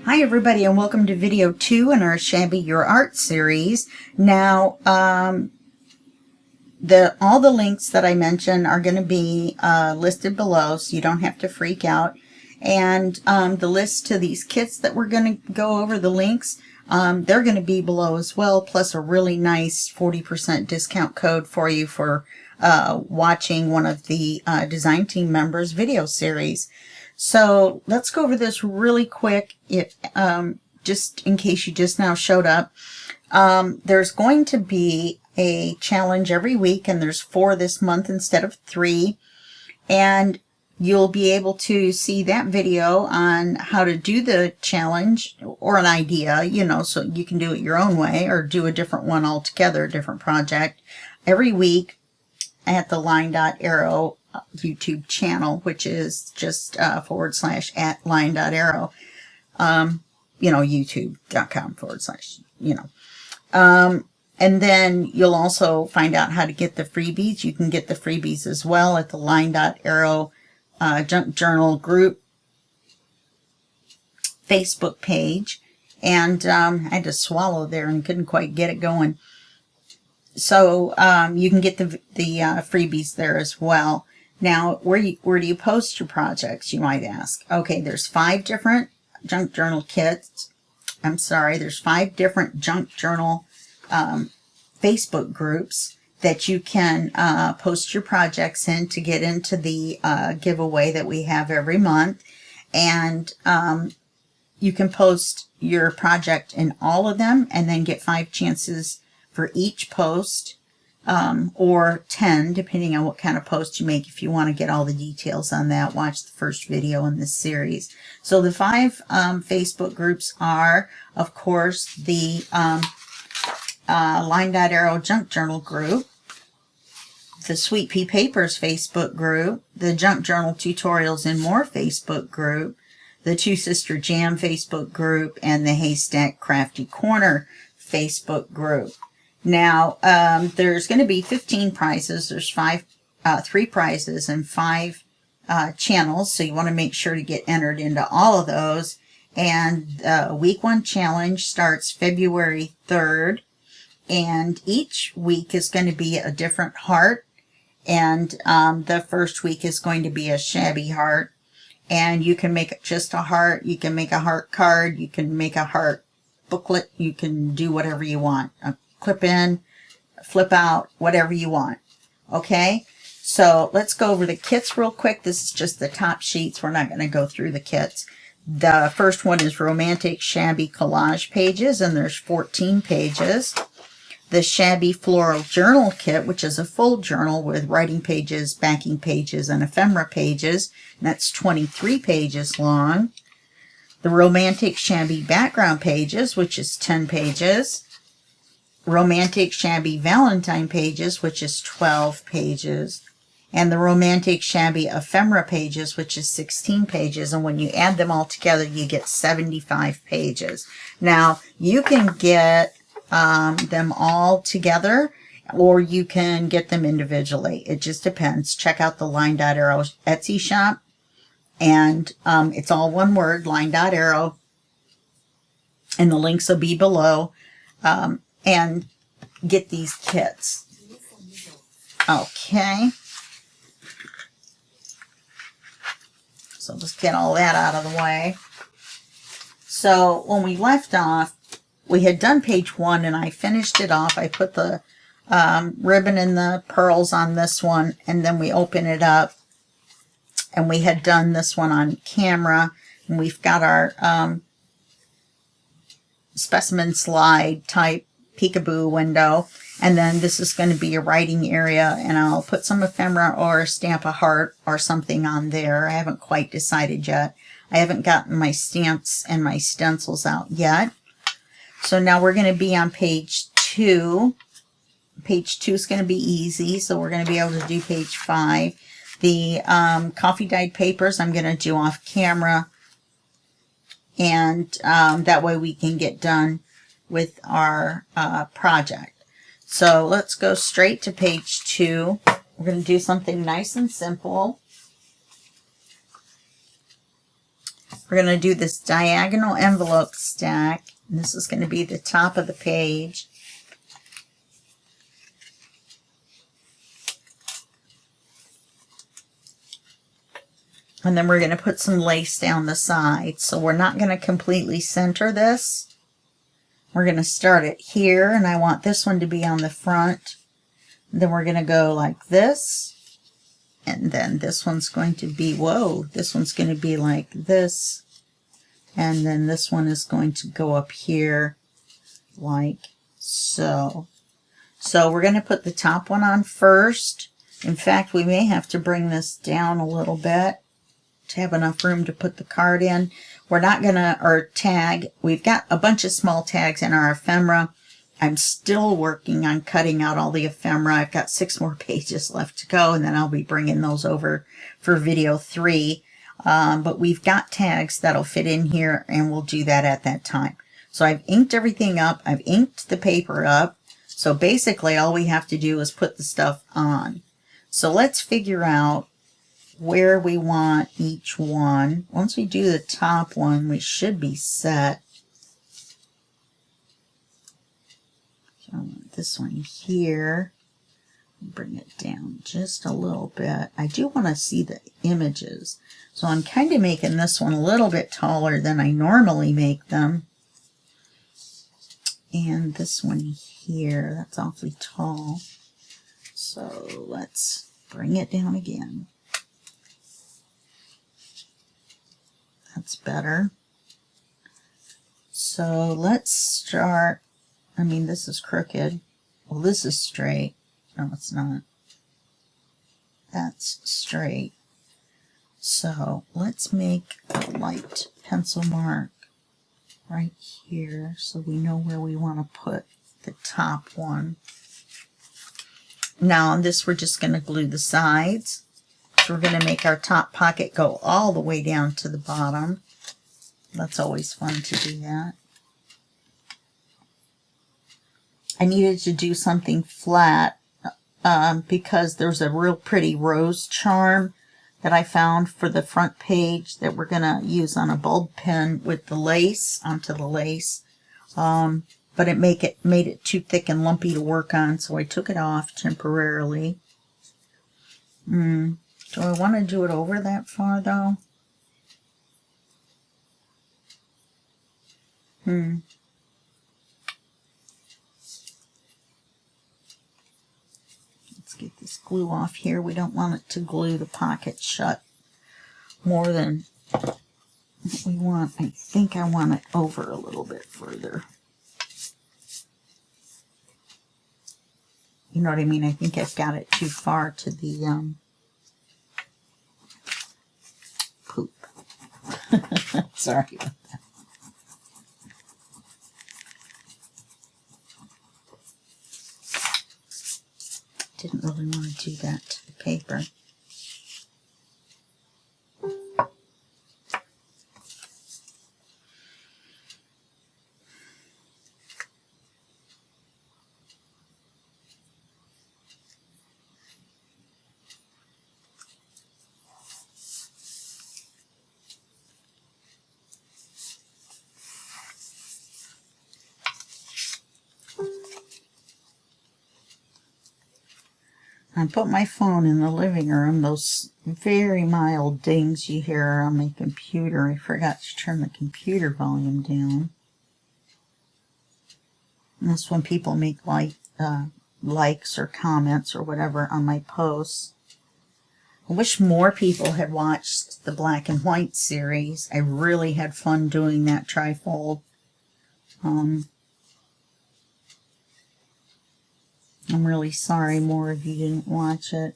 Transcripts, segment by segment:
Hi everybody, and welcome to video 2 in our Shabby Your Art series. Now, all the links that I mentioned are going to be listed below, so you don't have to freak out. And the list to these kits that we're going to go over, the links, they're going to be below as well, plus a really nice 40% discount code for you for watching one of the design team members' video series. So let's go over this really quick, just in case you just now showed up. There's going to be a challenge every week, and there's 4 this month instead of 3. And you'll be able to see that video on how to do the challenge, or an idea, you know, so you can do it your own way or do a different one altogether, a different project, every week at the LineDotArrow YouTube channel, which is just / at LineDotArrow, youtube.com / and then you'll also find out how to get the freebies. You can get the freebies as well at the LineDotArrow Junk Journal group Facebook page. And I had to swallow there and couldn't quite get it going. So you can get the freebies there as well. Now, where do you post your projects, you might ask? Okay, there's 5 different junk journal kits. I'm sorry, there's 5 different junk journal Facebook groups that you can post your projects in to get into the giveaway that we have every month. And you can post your project in all of them and then get 5 chances for each post, or 10, depending on what kind of post you make. If you want to get all the details on that, watch the first video in this series. So the 5 Facebook groups are, of course, the LineDotArrow Junk Journal group, the Sweet Pea Papers Facebook group, the Junk Journal Tutorials and More Facebook group, the Two Sister Jam Facebook group, and the Haystack Crafty Corner Facebook group. Now, there's going to be 15 prizes. There's 3 prizes and 5 channels, so you want to make sure to get entered into all of those. And week 1 challenge starts February 3rd, and each week is going to be a different heart. And the first week is going to be a shabby heart, and you can make just a heart, you can make a heart card, you can make a heart booklet, you can do whatever you want. Clip in, flip out, whatever you want. Okay, so let's go over the kits real quick. This is just the top sheets. We're not going to go through the kits. The first one is Romantic Shabby Collage Pages, and there's 14 pages. The Shabby Floral Journal Kit, which is a full journal with writing pages, backing pages, and ephemera pages. And that's 23 pages long. The Romantic Shabby Background Pages, which is 10 pages. Romantic Shabby Valentine Pages, which is 12 pages. And the Romantic Shabby Ephemera Pages, which is 16 pages. And when you add them all together, you get 75 pages. Now, you can get them all together, or you can get them individually. It just depends. Check out the LineDotArrow Etsy shop, and it's all one word, LineDotArrow, and the links will be below, and get these kits. Okay, so let's get all that out of the way. So when we left off, we had done page 1, and I finished it off. I put the ribbon and the pearls on this one, and then we open it up, and we had done this one on camera, and we've got our specimen slide type peekaboo window, and then this is going to be a writing area, and I'll put some ephemera or stamp a heart or something on there. I haven't quite decided yet. I haven't gotten my stamps and my stencils out yet. So now we're going to be on page 2. Page 2 is going to be easy, so we're going to be able to do page 5. The coffee dyed papers I'm going to do off camera, and that way we can get done with our project. So let's go straight to page 2. We're going to do something nice and simple. We're going to do this diagonal envelope stack. And this is going to be the top of the page. And then we're going to put some lace down the side. So we're not going to completely center this. We're going to start it here, and I want this one to be on the front. Then we're going to go like this. And then this one's going to be, whoa, this one's going to be like this. And then this one is going to go up here like so. So we're going to put the top one on first. In fact, we may have to bring this down a little bit to have enough room to put the card in. We're not going to, or tag, we've got a bunch of small tags in our ephemera. I'm still working on cutting out all the ephemera. I've got 6 more pages left to go, and then I'll be bringing those over for video 3. But we've got tags that'll fit in here, and we'll do that at that time. So I've inked everything up. I've inked the paper up. So basically all we have to do is put the stuff on. So let's figure out where we want each one. Once we do the top one, we should be set. So I want this one here. Bring it down just a little bit. I do want to see the images. So I'm kind of making this one a little bit taller than I normally make them. And this one here, that's awfully tall. So let's bring it down again. That's better. So let's start, I mean, this is crooked. Well, this is straight. No, it's not. That's straight. So let's make a light pencil mark right here so we know where we want to put the top one. Now on this, we're just going to glue the sides. So we're going to make our top pocket go all the way down to the bottom. That's always fun to do that. I needed to do something flat because there's a real pretty rose charm that I found for the front page that we're going to use on a bulb pin with the lace, onto the lace. But it made it too thick and lumpy to work on, so I took it off temporarily. Do I want to do it over that far, though? Let's get this glue off here. We don't want it to glue the pocket shut more than what we want. I think I want it over a little bit further. You know what I mean? I think I've got it too far to the poop. Sorry about that. Didn't really want to do that to the paper. I put my phone in the living room. Those very mild dings you hear on my computer. I forgot to turn the computer volume down. And that's when people make likes or comments or whatever on my posts. I wish more people had watched the black and white series. I really had fun doing that trifold. I'm really sorry more of you didn't watch it.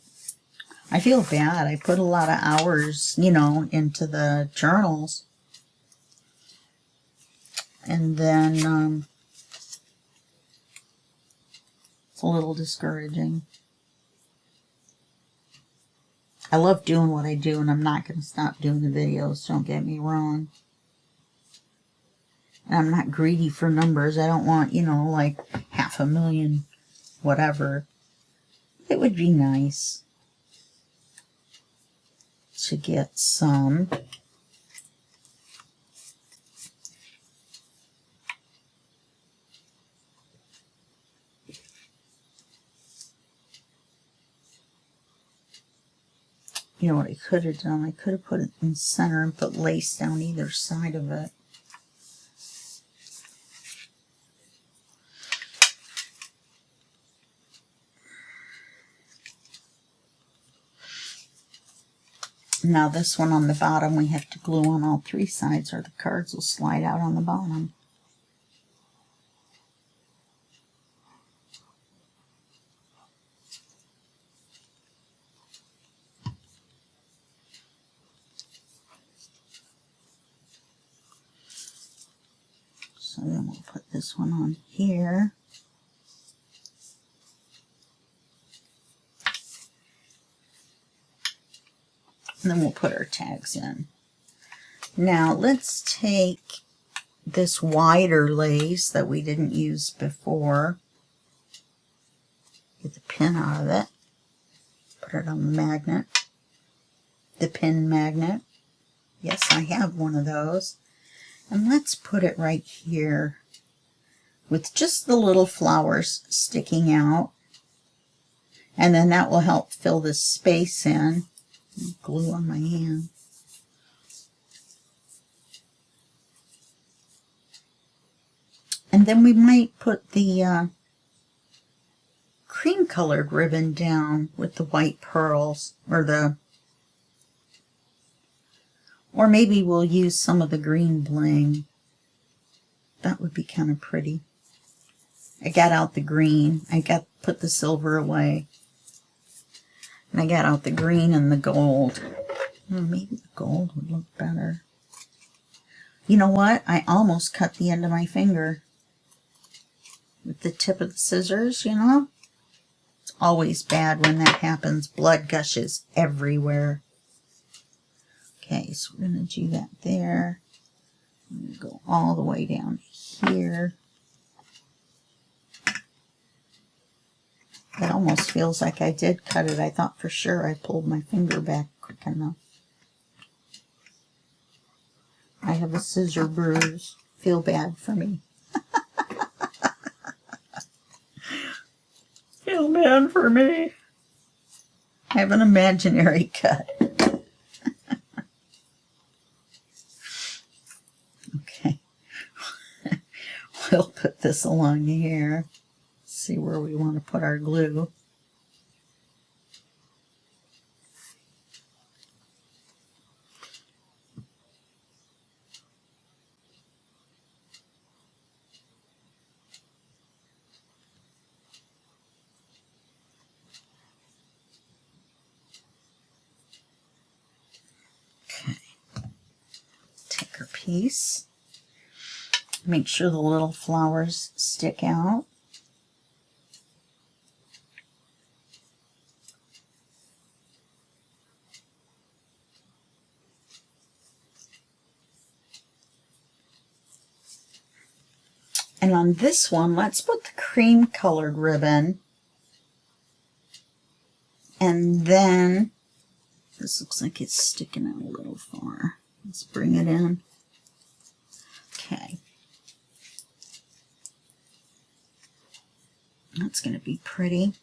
I feel bad. I put a lot of hours, you know, into the journals. And then it's a little discouraging. I love doing what I do, and I'm not going to stop doing the videos, don't get me wrong. And I'm not greedy for numbers. I don't want, you know, like 500,000 whatever. It would be nice to get some. You know what I could have done? I could have put it in the center and put lace down either side of it. Now this one on the bottom, we have to glue on all 3 sides or the cards will slide out on the bottom. So then we'll put this one on here. And then we'll put our tags in. Now let's take this wider lace that we didn't use before. Get the pin out of it. Put it on the magnet. The pin magnet. Yes, I have one of those. And let's put it right here with just the little flowers sticking out. And then that will help fill this space in. Glue on my hand. And then we might put the cream colored ribbon down with the white pearls, or maybe we'll use some of the green bling. That would be kind of pretty. I got out the green. Put the silver away. And I got out the green and the gold. Maybe the gold would look better. You know what? I almost cut the end of my finger with the tip of the scissors, you know? It's always bad when that happens. Blood gushes everywhere. Okay, so we're going to do that there. I'm going to go all the way down here. It almost feels like I did cut it. I thought for sure I pulled my finger back quick enough. I have a scissor bruise. Feel bad for me. Feel bad for me. I have an imaginary cut. Okay. We'll put this along here. See where we want to put our glue. Okay. Take our piece. Make sure the little flowers stick out. And on this one, let's put the cream colored ribbon. And then, this looks like it's sticking out a little far. Let's bring it in. Okay. That's going to be pretty.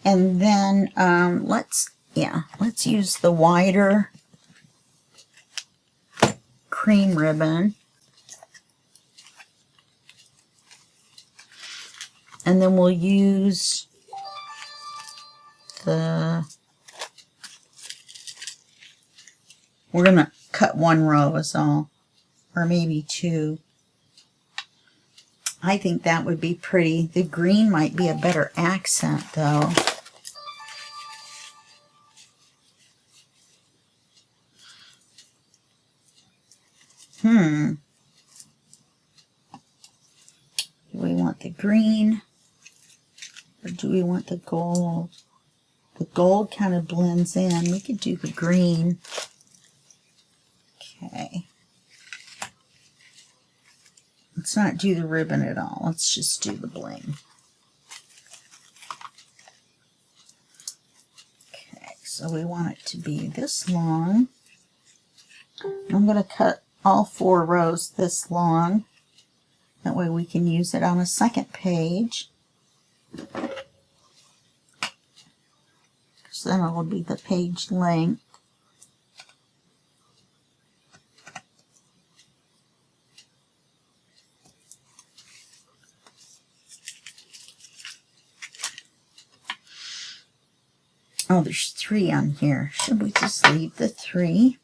And then let's use the wider cream ribbon. And then we'll use we're going to cut 1 row is all, or maybe 2. I think that would be pretty. The green might be a better accent though. Do we want the green? Or do we want the gold? The gold kind of blends in. We could do the green. Okay. Let's not do the ribbon at all. Let's just do the bling. Okay, so we want it to be this long. I'm going to cut all 4 rows this long. That way we can use it on a second page. So then it'll be the page length. Oh, there's 3 on here. Should we just leave the 3?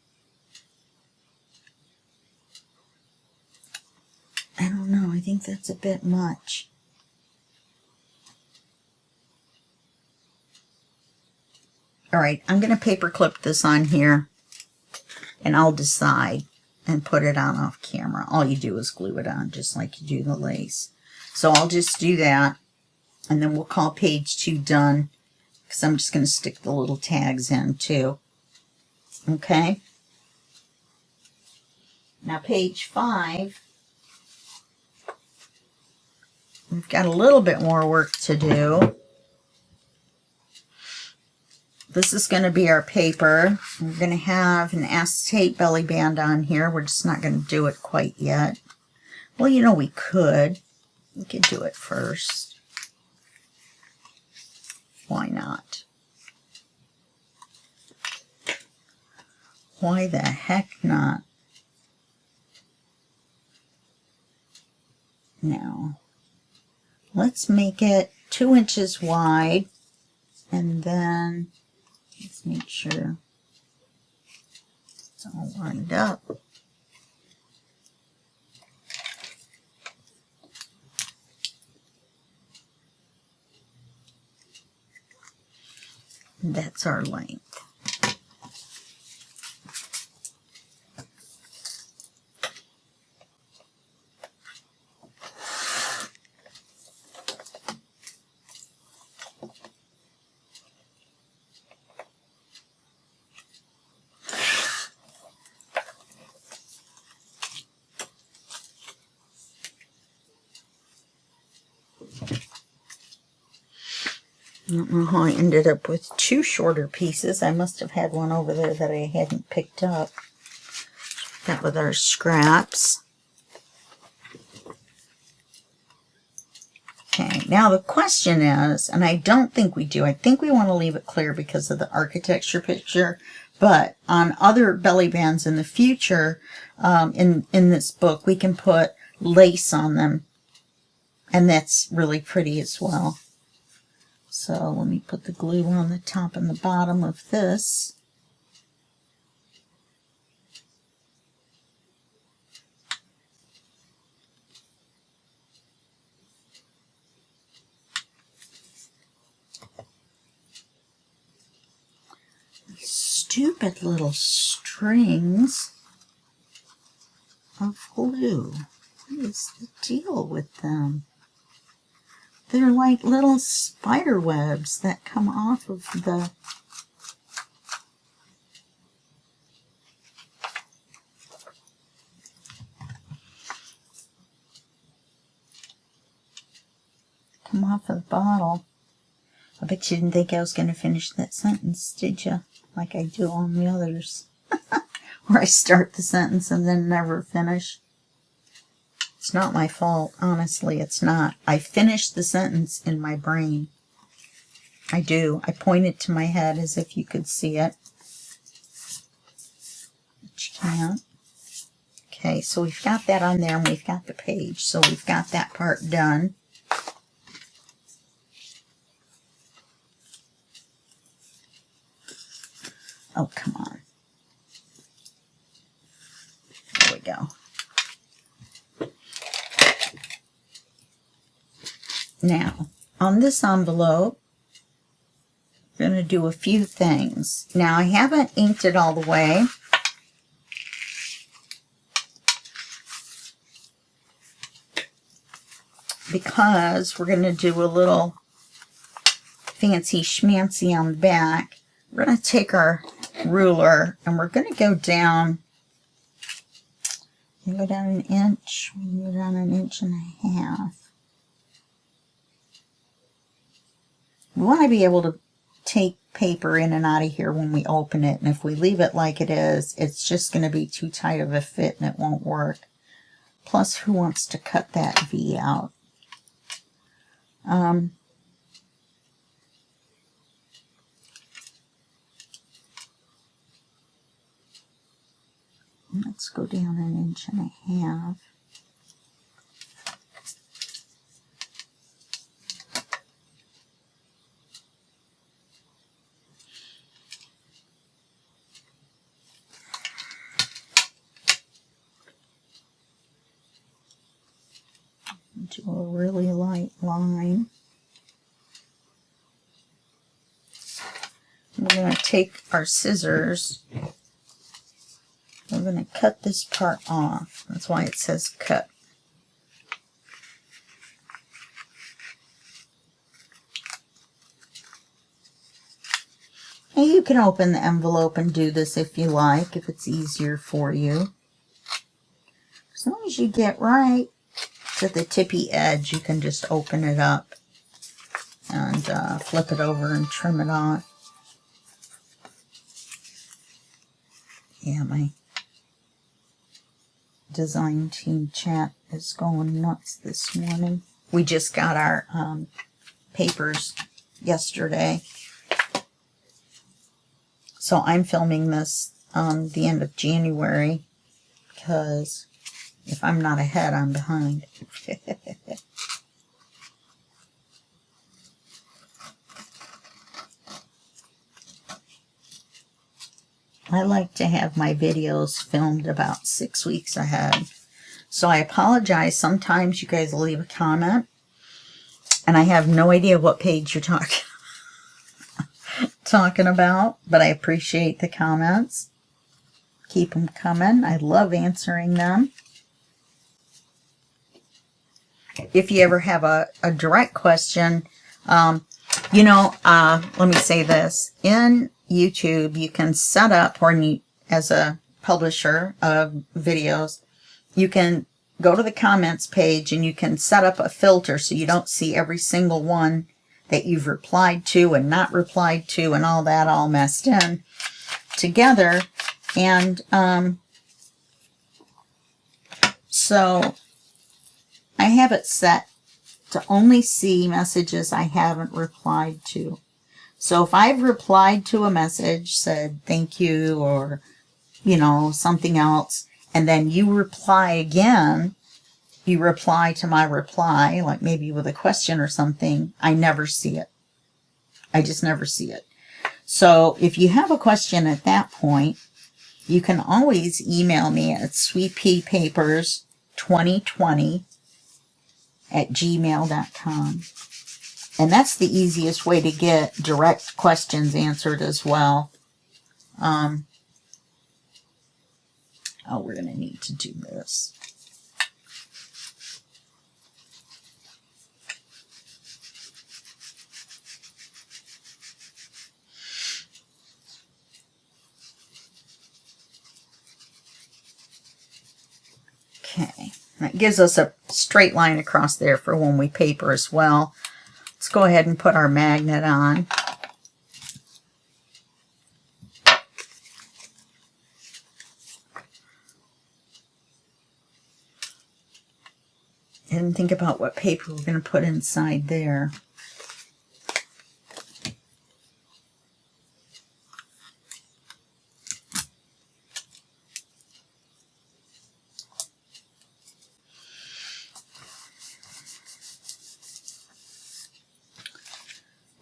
I don't know. I think that's a bit much. All right, I'm going to paper clip this on here, and I'll decide and put it on off camera. All you do is glue it on, just like you do the lace. So I'll just do that, and then we'll call page 2 done, because I'm just going to stick the little tags in too. Okay? Now page 5, we've got a little bit more work to do. This is going to be our paper. We're going to have an acetate belly band on here. We're just not going to do it quite yet. Well, you know, we could. We could do it first. Why not? Why the heck not? Now, let's make it 2 inches wide, and then let's make sure it's all lined up. And that's our length. I don't know how I ended up with 2 shorter pieces. I must have had one over there that I hadn't picked up. That with our scraps. Okay, now the question is, and I don't think we do, I think we want to leave it clear because of the architecture picture, but on other belly bands in the future, in this book, we can put lace on them, and that's really pretty as well. So let me put the glue on the top and the bottom of this. Stupid little strings of glue. What is the deal with them? They're like little spider webs that come off of the... come off of the bottle. I bet you didn't think I was going to finish that sentence, did you? Like I do on the others. Where I start the sentence and then never finish. It's not my fault, honestly, it's not. I finish the sentence in my brain. I do. I point it to my head as if you could see it. But you can't. Okay, so we've got that on there and we've got the page. So we've got that part done. Oh, come on. There we go. Now, on this envelope, I'm going to do a few things. Now, I haven't inked it all the way. Because we're going to do a little fancy schmancy on the back. We're going to take our ruler and we're going to go down. You go down an inch. We go down an inch and a half. We want to be able to take paper in and out of here when we open it. And if we leave it like it is, it's just going to be too tight of a fit and it won't work. Plus, who wants to cut that V out? Let's go down an inch and a half. we're going to take our scissors. We're going to cut this part off. That's why it says cut. And you can open the envelope and do this if you like, if it's easier for you. As long as you get right to the tippy edge, you can just open it up and flip it over and trim it off. Yeah, my design team chat is going nuts this morning. We just got our papers yesterday. So I'm filming this the end of January because if I'm not ahead, I'm behind. I like to have my videos filmed about 6 weeks ahead. So I apologize. Sometimes you guys will leave a comment and I have no idea what page you're talking about, but I appreciate the comments. Keep them coming. I love answering them. If you ever have a direct question, let me say this. In YouTube, you can set up, or as a publisher of videos, you can go to the comments page and you can set up a filter so you don't see every single one that you've replied to and not replied to and all that all messed in together. And so I have it set to only see messages I haven't replied to. So if I've replied to a message, said thank you or, something else, and then you reply again, you reply to my reply, like maybe with a question or something, I never see it. I just never see it. So if you have a question at that point, you can always email me at sweetpeapapers2020@gmail.com. And that's the easiest way to get direct questions answered as well. We're going to need to do this. Okay, that gives us a straight line across there for when we paper as well. Let's go ahead and put our magnet on. And think about what paper we're going to put inside there.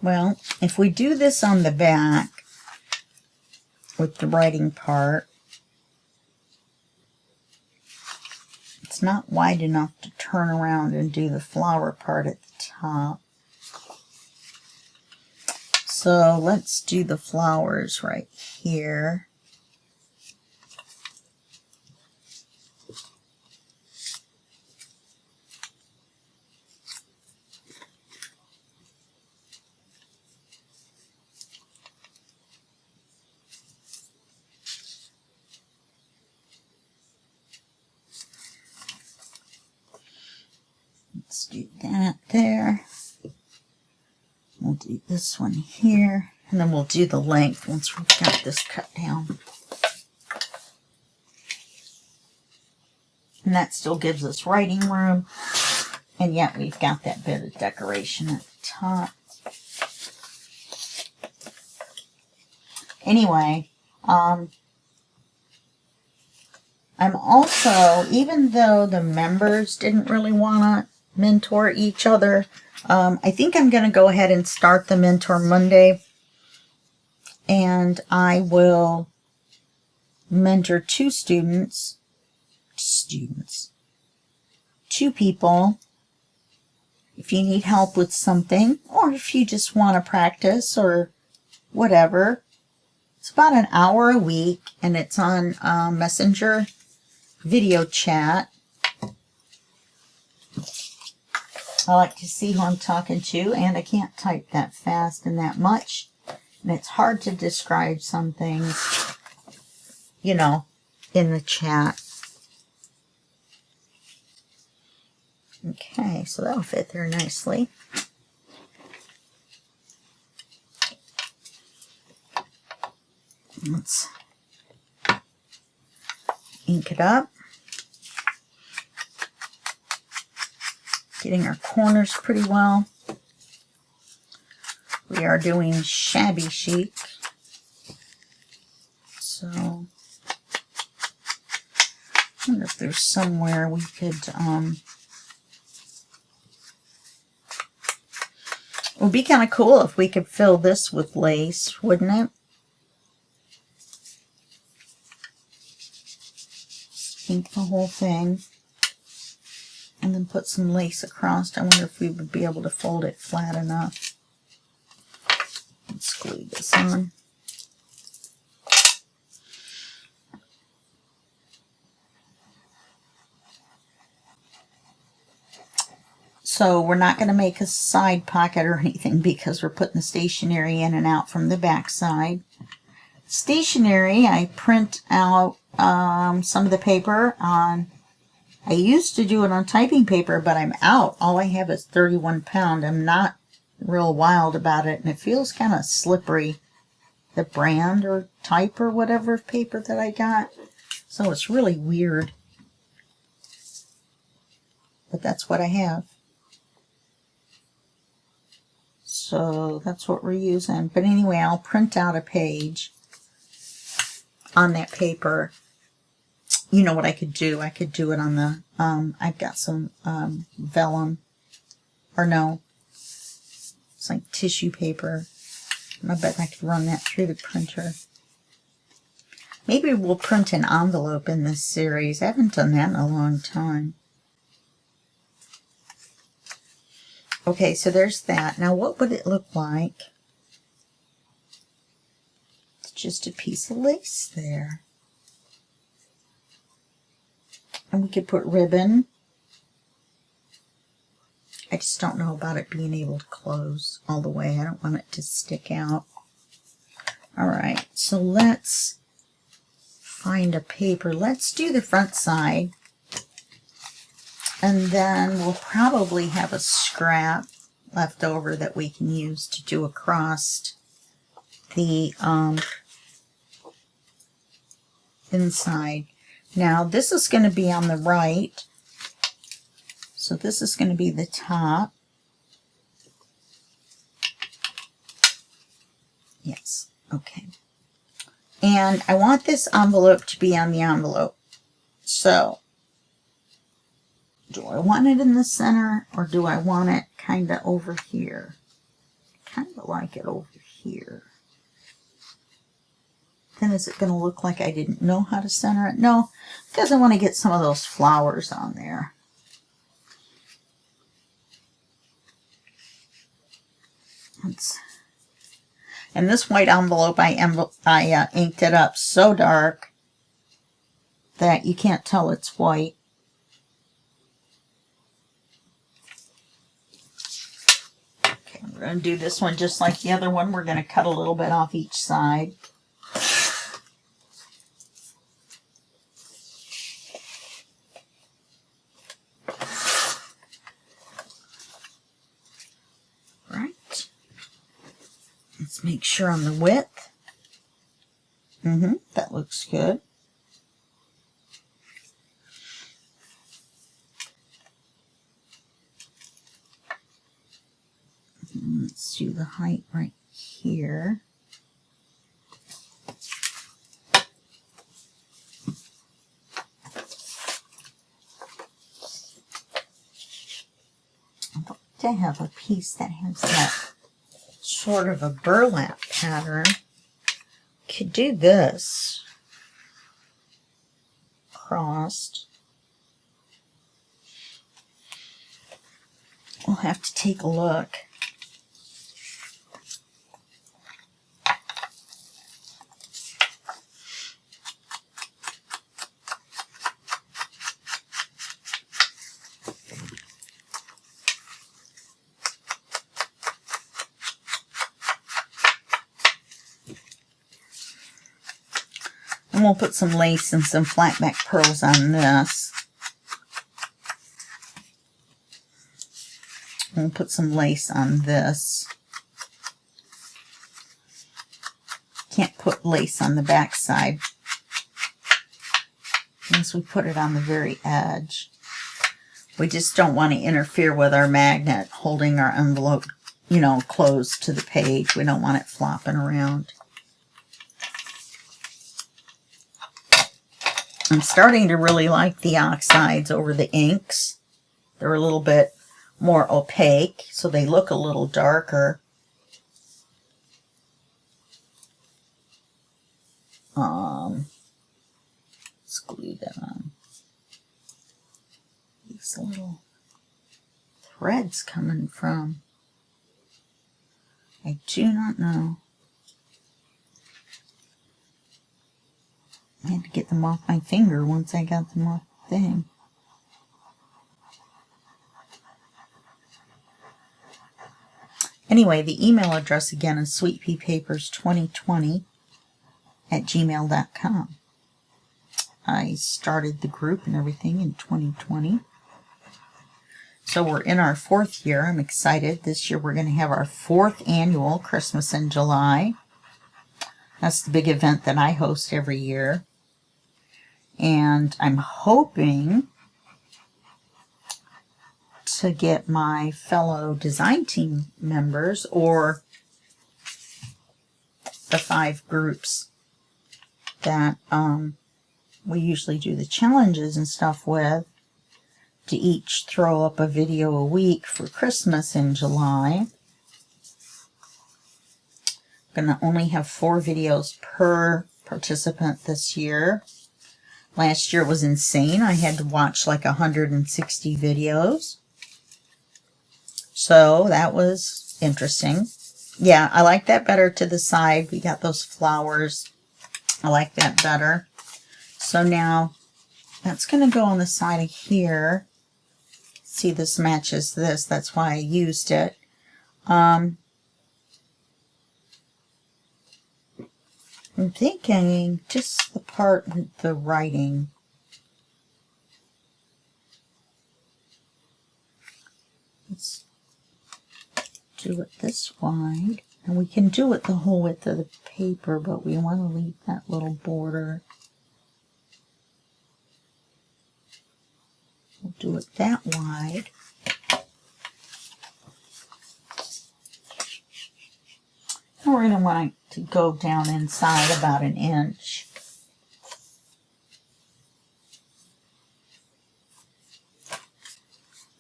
Well, if we do this on the back with the writing part, it's not wide enough to turn around and do the flower part at the top. So let's do the flowers right here. Let's do that there. We'll do this one here, and then we'll do the length once we've got this cut down. And that still gives us writing room, and yet we've got that bit of decoration at the top. Anyway, I'm also, even though the members didn't really want to mentor each other, I think I'm going to go ahead and start the Mentor Monday, and I will mentor two people, if you need help with something, or if you just want to practice or whatever. It's about an hour a week, and it's on Messenger video chat. I like to see who I'm talking to, and I can't type that fast and that much. And it's hard to describe some things, you know, in the chat. Okay, so that'll fit there nicely. Let's ink it up. Getting our corners pretty well. We are doing shabby chic. So, I wonder if there's somewhere we could, it would be kind of cool if we could fill this with lace, wouldn't it? Ink the whole thing. And then put some lace across. I wonder if we would be able to fold it flat enough. Let's glue this on. So we're not going to make a side pocket or anything because we're putting the stationery in and out from the back side. Stationery, I print out some of the paper on, I used to do it on typing paper, but I'm out. All I have is 31 pound. I'm not real wild about it, and it feels kind of slippery, the brand or type or whatever paper that I got. So it's really weird. But that's what I have. So that's what we're using. But anyway, I'll print out a page on that paper. You know what I could do? I could do it on the, I've got some vellum, or no, it's like tissue paper. I bet I could run that through the printer. Maybe we'll print an envelope in this series. I haven't done that in a long time. Okay, so there's that. Now what would it look like? It's just a piece of lace there. And we could put ribbon. I just don't know about it being able to close all the way. I don't want it to stick out. Alright, so let's find a paper. Let's do the front side. And then we'll probably have a scrap left over that we can use to do across the inside. Now, this is going to be on the right, so this is going to be the top. Yes, okay. And I want this envelope to be on the envelope. So, do I want it in the center, or do I want it kind of over here? Kind of like it over here. Then is it going to look like I didn't know how to center it? No, because I want to get some of those flowers on there. And this white envelope, I inked it up so dark that you can't tell it's white. Okay, we're going to do this one just like the other one. We're going to cut a little bit off each side. Let's make sure on the width. That looks good. Let's do the height right here. I'd like to have a piece that has that sort of a burlap pattern. Could do this crossed. We'll have to take a look. And we'll put some lace and some flat back pearls on this. We'll put some lace on this. Can't put lace on the back side unless we put it on the very edge. We just don't want to interfere with our magnet holding our envelope, you know, closed to the page. We don't want it flopping around. I'm starting to really like the oxides over the inks. They're a little bit more opaque, so they look a little darker. Let's glue that on. These little threads coming from, I do not know. I had to get them off my finger once I got them off the thing. Anyway, the email address again is sweetpeapapers2020@gmail.com. I started the group and everything in 2020. So we're in our 4th year. I'm excited. This year we're going to have our 4th annual Christmas in July. That's the big event that I host every year. And I'm hoping to get my fellow design team members, or the 5 groups that we usually do the challenges and stuff with, to each throw up a video a week for Christmas in July. I'm going to only have 4 videos per participant this year. Last year was insane. I had to watch like 160 videos. So that was interesting. Yeah, I like that better to the side. We got those flowers. I like that better. So now that's going to go on the side of here. See, this matches this. That's why I used it. I'm thinking just the part with the writing. Let's do it this wide. And we can do it the whole width of the paper, but we want to leave that little border. We'll do it that wide. And we're going to want it to go down inside about 1 inch.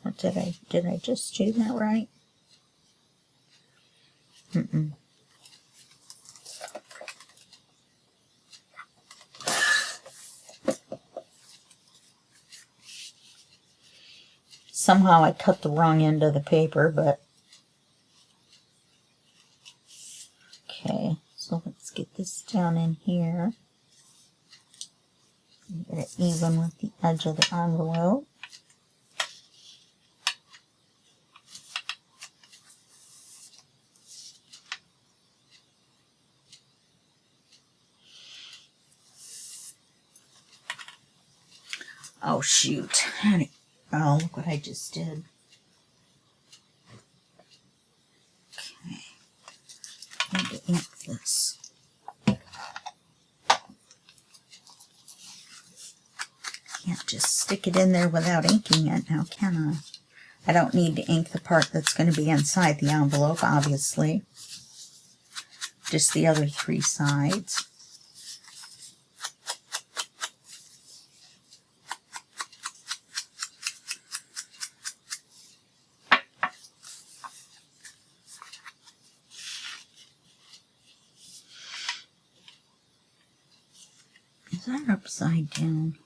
Or did I just do that right? Somehow I cut the wrong end of the paper, but okay, so let's get this down in here. Get it even with the edge of the envelope. Oh shoot. Oh, look what I just did. Okay. I need to ink this. Can't just stick it in there without inking it now, can I? I don't need to ink the part that's going to be inside the envelope, obviously. Just the other 3 sides. Is that upside down?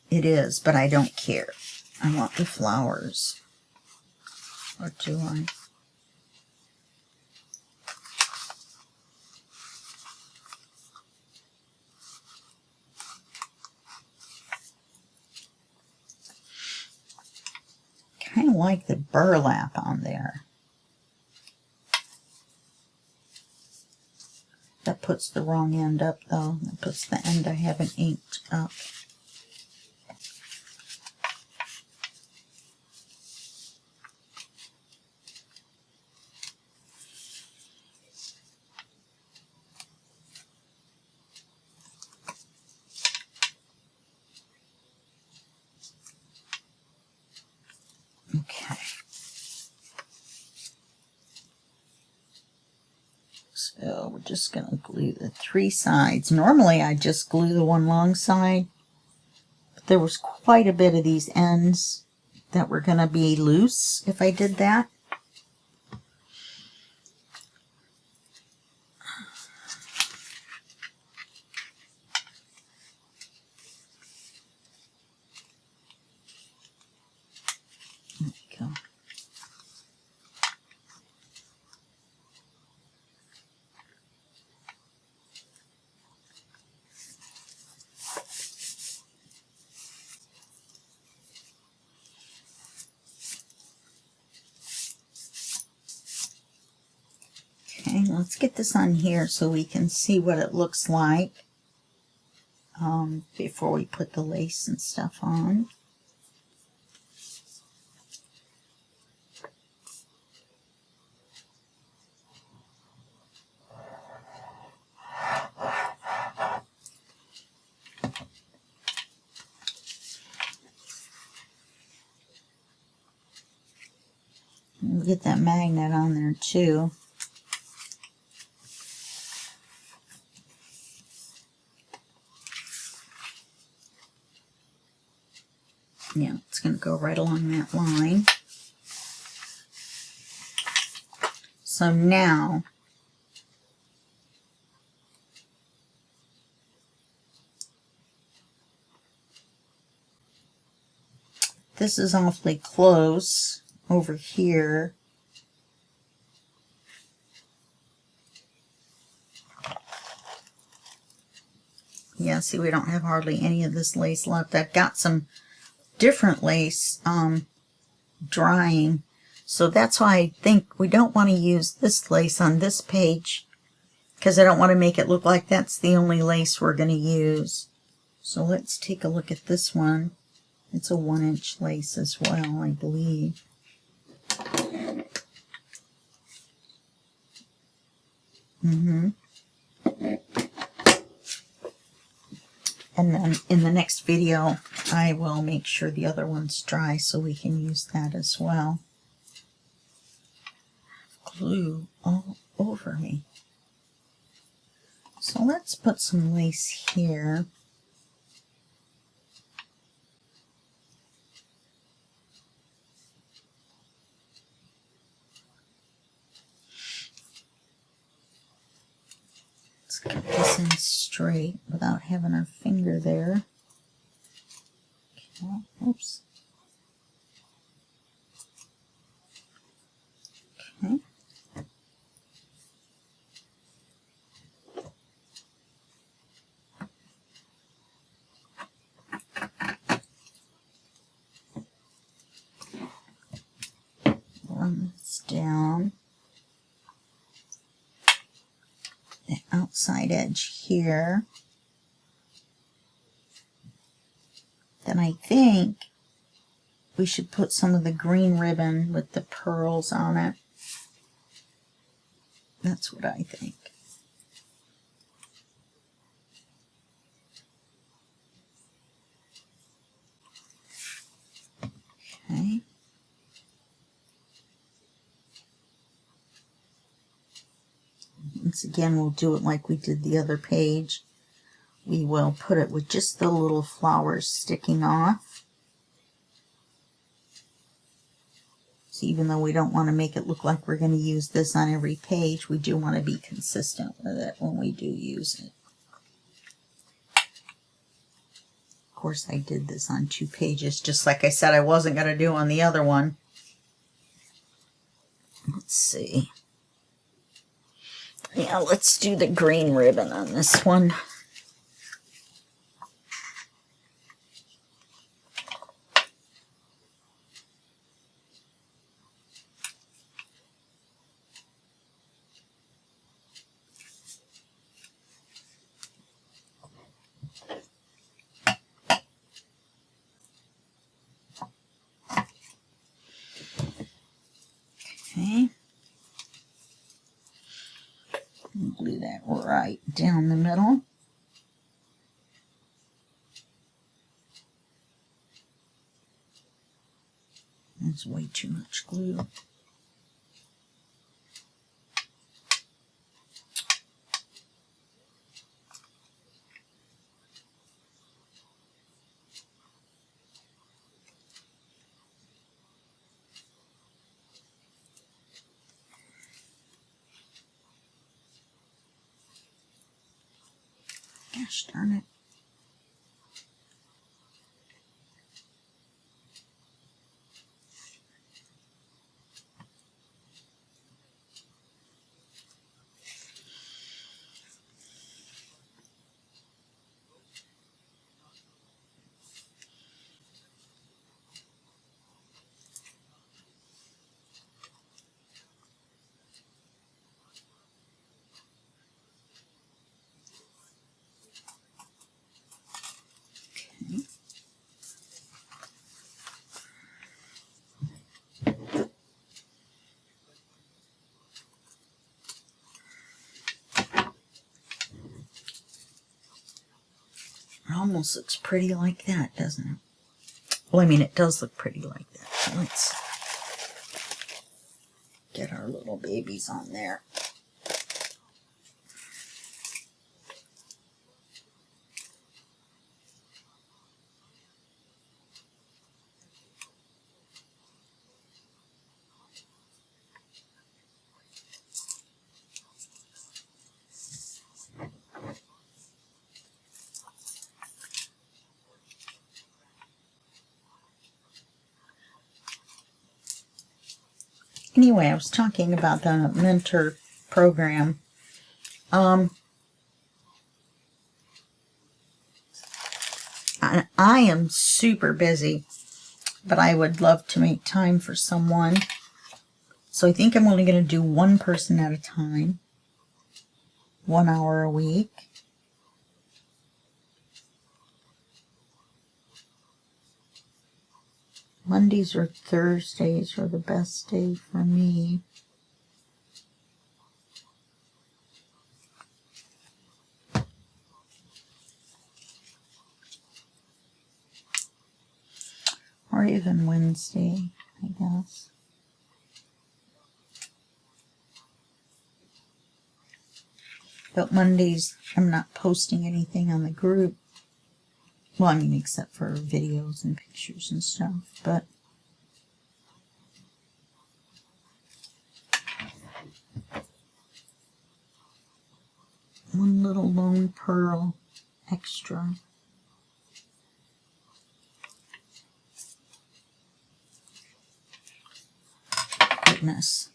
It is, but I don't care. I want the flowers. Or do I? Kind of like the burlap on there. That puts the wrong end up though. That puts the end I haven't inked up. Okay. So we're just going to glue the 3 sides. Normally I just glue the one long side, but there was quite a bit of these ends that were going to be loose if I did that. There we go. Okay, let's get this on here so we can see what it looks like before we put the lace and stuff on. We'll get that magnet on there too. Yeah, it's going to go right along that line. So now, this is awfully close over here. Yeah, see, we don't have hardly any of this lace left. I've got some different lace drying, so that's why I think we don't want to use this lace on this page, because I don't want to make it look like that's the only lace we're going to use. So let's take a look at this one. It's a 1-inch lace as well, I believe. And then in the next video, I will make sure the other one's dry so we can use that as well. Glue all over me. So let's put some lace here. Let's get this in straight without having our finger there. Okay, oops. Okay. Run this down the outside edge here. Then I think we should put some of the green ribbon with the pearls on it. That's what I think. Okay. Once again, we'll do it like we did the other page. We will put it with just the little flowers sticking off. So even though we don't want to make it look like we're going to use this on every page, we do want to be consistent with it when we do use it. Of course, I did this on 2 pages, just like I said I wasn't going to do on the other one. Let's see. Yeah, let's do the green ribbon on this one. it right down the middle. That's way too much glue. Gosh darn it. It almost looks pretty like that, doesn't it? Well, I mean, it does look pretty like that. So let's get our little babies on there. Anyway, I was talking about the mentor program. I am super busy, but I would love to make time for someone. So I think I'm only going to do one person at a time, 1 hour a week. Mondays or Thursdays are the best day for me. Or even Wednesday, I guess. But Mondays, I'm not posting anything on the group. Well, I mean, except for videos and pictures and stuff, but one little lone pearl extra. Goodness.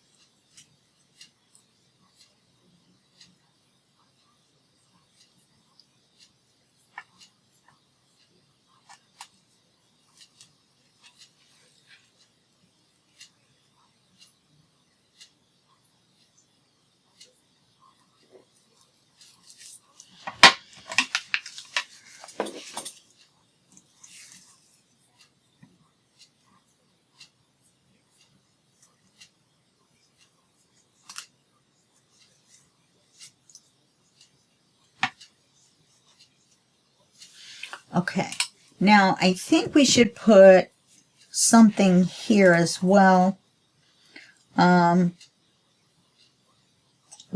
Okay, now I think we should put something here as well. We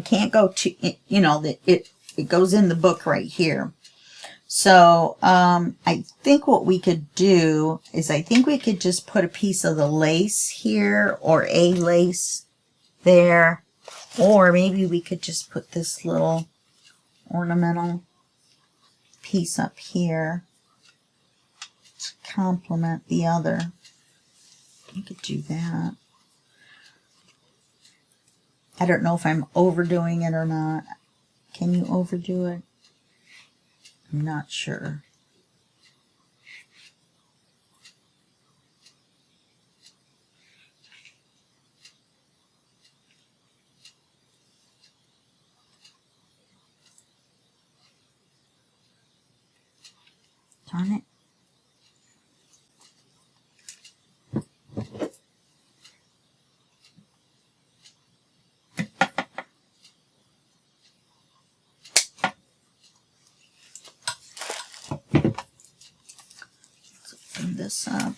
can't go to, you know, it goes in the book right here. So I think what we could do is I think we could just put a piece of the lace here or a lace there, or maybe we could just put this little ornamental piece up here to complement the other. You could do that. I don't know if I'm overdoing it or not. Can you overdo it? I'm not sure. Darn it. this up.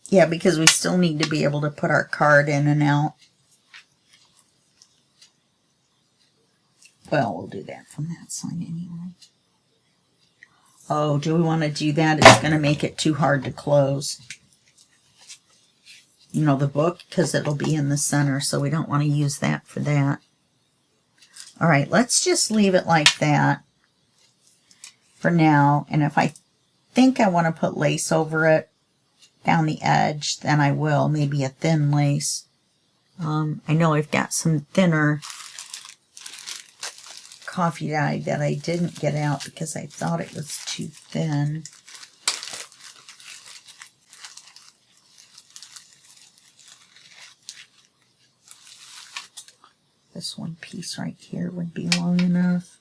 Yeah, because we still need to be able to put our card in and out. Well, we'll do that from that side anyway. Oh, do we want to do that? It's going to make it too hard to close. You know, the book, because it'll be in the center, so we don't want to use that for that. All right, let's just leave it like that for now. And if I think I want to put lace over it down the edge, then I will. Maybe a thin lace. I know I've got some thinner coffee dye that I didn't get out because I thought it was too thin. This one piece right here would be long enough.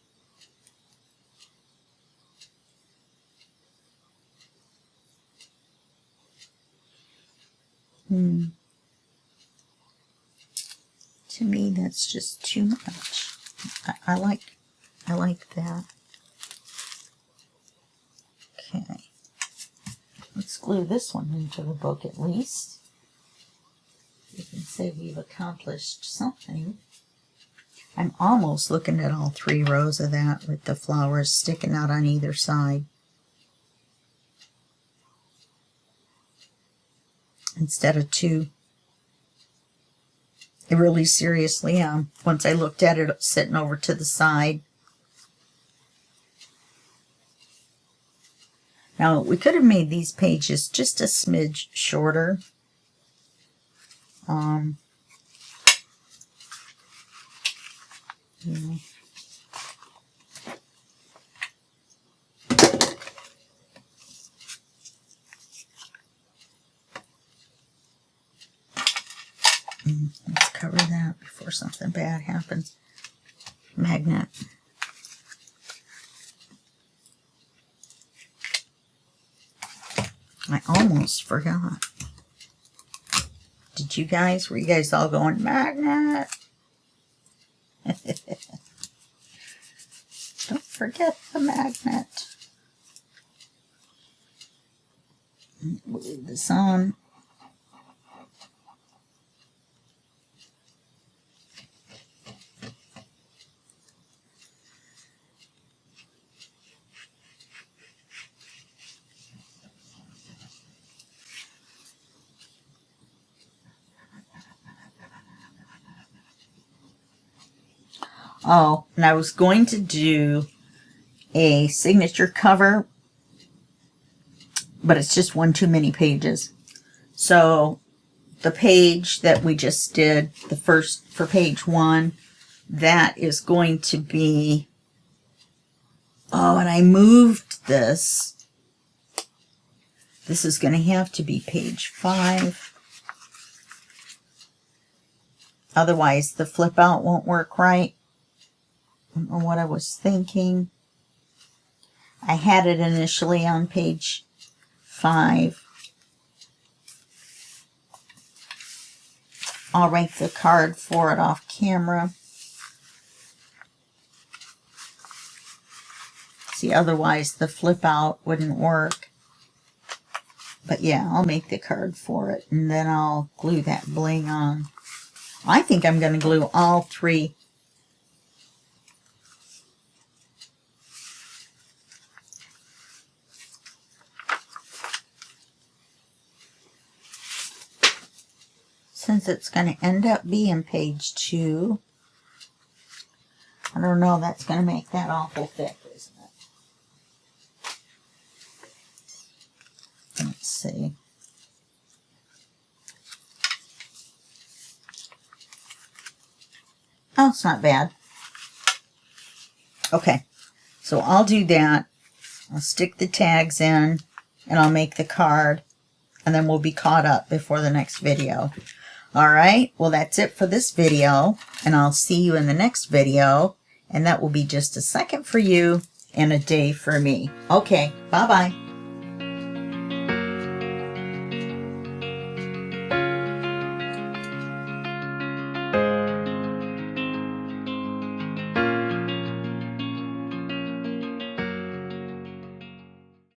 To me, that's just too much. I like that. Okay. Let's glue this one into the book at least. You can say we've accomplished something. I'm almost looking at all 3 rows of that with the flowers sticking out on either side. Instead of 2. I really seriously am. Once I looked at it sitting over to the side. Now, we could have made these pages just a smidge shorter. Yeah. Let's cover that before something bad happens. Magnet. I almost forgot. Did you guys? Were you guys all going, magnet? Don't forget the magnet. We'll leave this on. Oh, and I was going to do a signature cover, but it's just one too many pages. So the page that we just did, the first for page 1, that is going to be, oh, and I moved this. This is going to have to be page 5. Otherwise, the flip out won't work right. I don't know what I was thinking. I had it initially on page 5. I'll rank the card for it off camera. See, otherwise the flip out wouldn't work. But yeah, I'll make the card for it, and then I'll glue that bling on. I think I'm going to glue all 3. Since it's going to end up being page 2, I don't know, that's going to make that awful thick, isn't it? Let's see. Oh, it's not bad. Okay, so I'll do that. I'll stick the tags in, and I'll make the card, and then we'll be caught up before the next video. Alright, well that's it for this video, and I'll see you in the next video, and that will be just a second for you and a day for me. Okay, bye-bye.